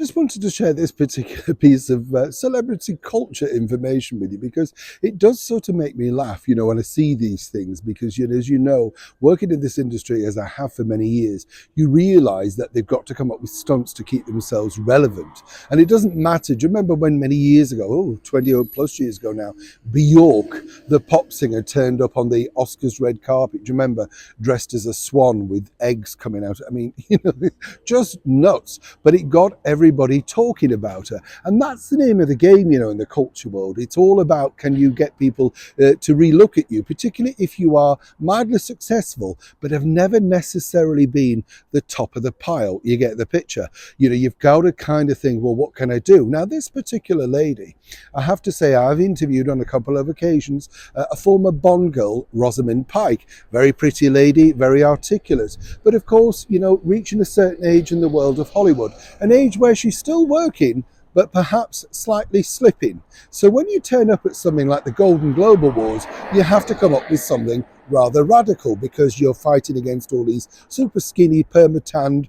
Just wanted to share this particular piece of celebrity culture information with you because it does sort of make me laugh, when I see these things. Because, as you know, working in this industry as I have for many years, you realise that they've got to come up with stunts to keep themselves relevant. And it doesn't matter. Do you remember when many years ago, 20 or plus years ago now, Bjork, the pop singer, turned up on the Oscars red carpet? Do you remember, dressed as a swan with eggs coming out? I mean, just nuts. But it got everybody talking about her. And that's the name of the game, in the culture world. It's all about, can you get people to relook at you, particularly if you are mildly successful, but have never necessarily been the top of the pile. You get the picture. You've got to kind of think, well, what can I do? Now, this particular lady, I have to say, I've interviewed on a couple of occasions a former Bond girl, Rosamund Pike. Very pretty lady, very articulate. But of course, reaching a certain age in the world of Hollywood, an age where she's still working, but perhaps slightly slipping. So when you turn up at something like the Golden Globe Awards, you have to come up with something rather radical, because you're fighting against all these super skinny, perma-tanned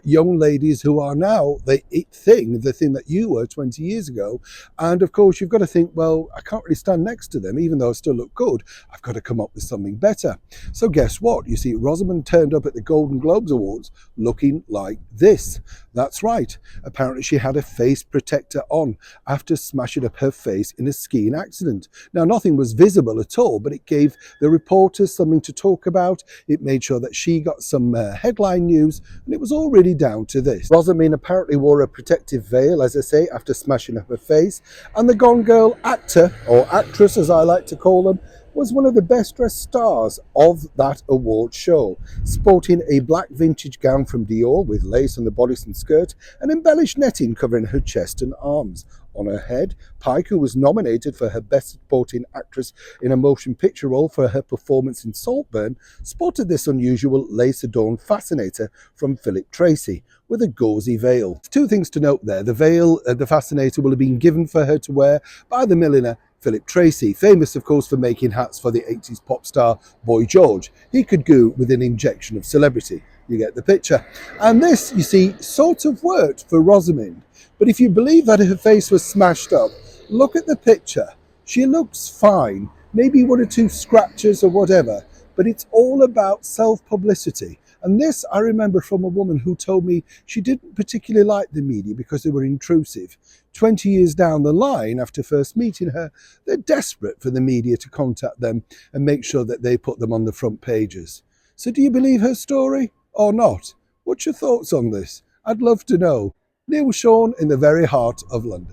young ladies who are now the thing that you were 20 years ago. And of course, you've got to think, well, I can't really stand next to them, even though I still look good. I've got to come up with something better. So guess what? You see, Rosamund turned up at the Golden Globes Awards looking like this. That's right. Apparently she had a face protector on after smashing up her face in a skiing accident. Now, nothing was visible at all, but it gave the reporters something to talk about. It made sure that she got some headline news, and it was all really down to this. Rosamund apparently wore a protective veil, as I say, after smashing up her face, and the Gone Girl actor, or actress as I like to call them, was one of the best dressed stars of that award show, sporting a black vintage gown from Dior with lace on the bodice and skirt and embellished netting covering her chest and arms. On her head, Pike, who was nominated for her Best Supporting Actress in a Motion Picture role for her performance in Saltburn, sported this unusual lace-adorned fascinator from Philip Tracy with a gauzy veil. Two things to note there. The veil, the fascinator, will have been given for her to wear by the millionaire Philip Tracy, famous of course for making hats for the 80s pop star Boy George. He could go with an injection of celebrity. You get the picture. And this, you see, sort of worked for Rosamund. But if you believe that her face was smashed up, look at the picture. She looks fine, maybe one or two scratches or whatever, but it's all about self-publicity. And this I remember from a woman who told me she didn't particularly like the media because they were intrusive. 20 years down the line, after first meeting her, they're desperate for the media to contact them and make sure that they put them on the front pages. So do you believe her story or not? What's your thoughts on this? I'd love to know. Neil Sean in the very heart of London.